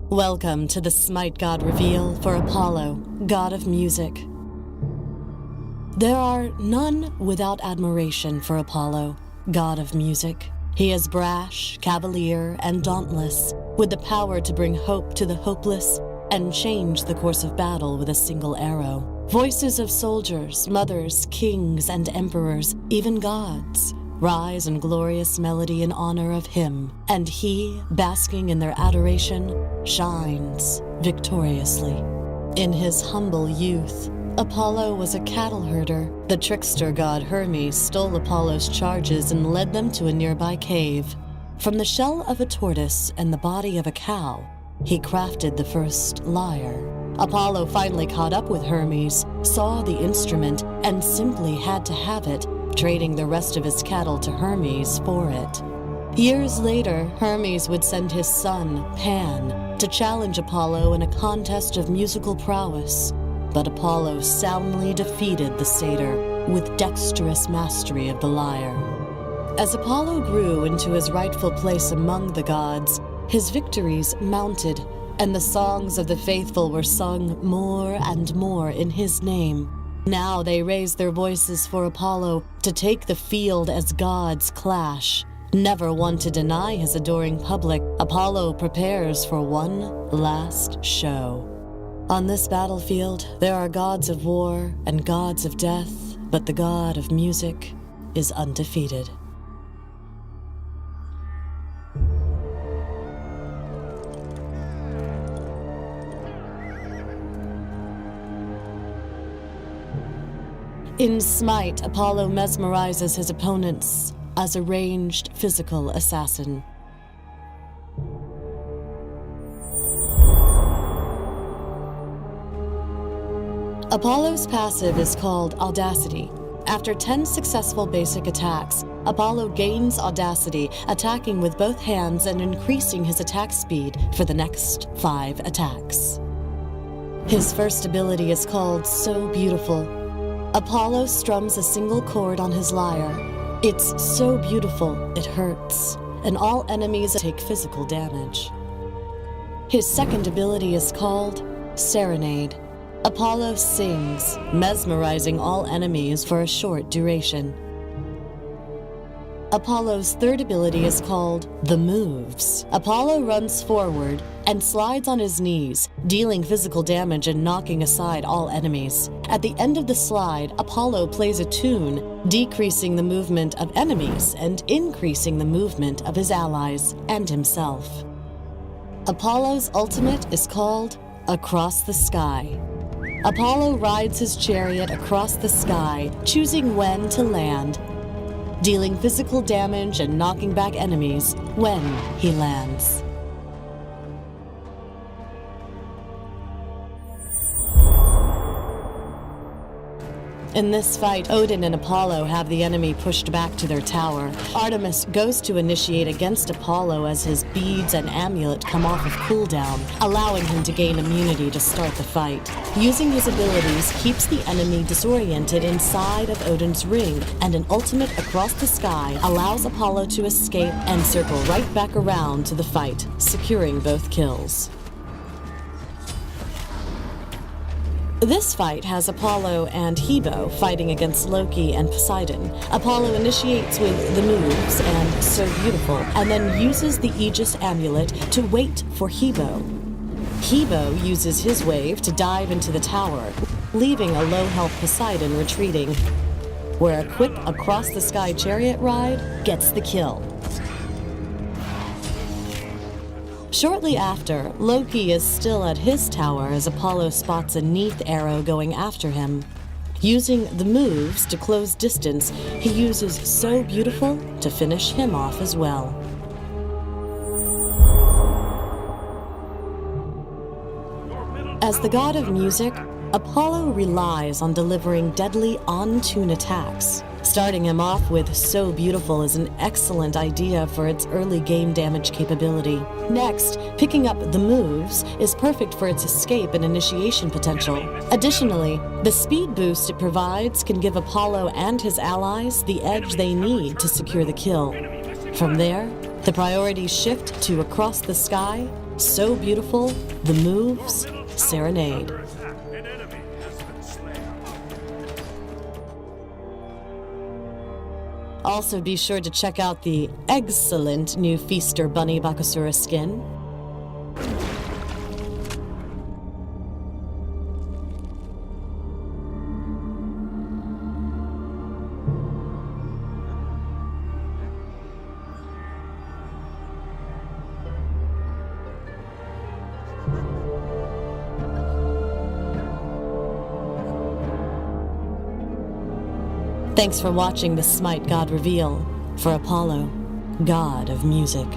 Welcome to the Smite God reveal for Apollo, god of music. There are none without admiration for Apollo, god of music. He is brash, cavalier, and dauntless, with the power to bring hope to the hopeless and change the course of battle with a single arrow. Voices of soldiers, mothers, kings, and emperors, even gods, rise in glorious melody in honor of him, and he, basking in their adoration, shines victoriously. In his humble youth, Apollo was a cattle herder. The trickster god Hermes stole Apollo's charges and led them to a nearby cave. From the shell of a tortoise and the body of a cow, he crafted the first lyre. Apollo finally caught up with Hermes, saw the instrument, and simply had to have it, trading the rest of his cattle to Hermes for it. Years later, Hermes would send his son, Pan, to challenge Apollo in a contest of musical prowess, but Apollo soundly defeated the satyr with dexterous mastery of the lyre. As Apollo grew into his rightful place among the gods, his victories mounted, and the songs of the faithful were sung more and more in his name. Now they raise their voices for Apollo to take the field as gods clash. Never one to deny his adoring public, Apollo prepares for one last show. On this battlefield, there are gods of war and gods of death, but the god of music is undefeated. In Smite, Apollo mesmerizes his opponents as a ranged physical assassin. Apollo's passive is called Audacity. After 10 successful basic attacks, Apollo gains Audacity, attacking with both hands and increasing his attack speed for the next 5 attacks. His first ability is called So Beautiful. Apollo strums a single chord on his lyre. It's so beautiful, it hurts, and all enemies take physical damage. His second ability is called Serenade. Apollo sings, mesmerizing all enemies for a short duration. Apollo's third ability is called The Moves. Apollo runs forward and slides on his knees, dealing physical damage and knocking aside all enemies. At the end of the slide, Apollo plays a tune, decreasing the movement of enemies and increasing the movement of his allies and himself. Apollo's ultimate is called Across the Sky. Apollo rides his chariot across the sky, choosing when to land, dealing physical damage and knocking back enemies when he lands. In this fight, Odin and Apollo have the enemy pushed back to their tower. Artemis goes to initiate against Apollo as his beads and amulet come off of cooldown, allowing him to gain immunity to start the fight. Using his abilities keeps the enemy disoriented inside of Odin's ring, and an ultimate Across the Sky allows Apollo to escape and circle right back around to the fight, securing both kills. This fight has Apollo and Hebo fighting against Loki and Poseidon. Apollo initiates with the moves and So Beautiful, and then uses the Aegis amulet to wait for Hebo. Hebo uses his wave to dive into the tower, leaving a low-health Poseidon retreating, where a quick across-the-sky chariot ride gets the kill. Shortly after, Loki is still at his tower as Apollo spots a Neath arrow going after him. Using the moves to close distance, he uses So Beautiful to finish him off as well. As the god of music, Apollo relies on delivering deadly on-tune attacks. Starting him off with So Beautiful is an excellent idea for its early game damage capability. Next, picking up the moves is perfect for its escape and initiation potential. Additionally, the speed boost it provides can give Apollo and his allies the edge they need to secure the kill. From there, the priorities shift to Across the Sky, So beautiful, the moves serenade. Also be sure to check out the excellent new Feaster Bunny Bakasura skin. Thanks for watching the Smite God reveal for Apollo, God of Music.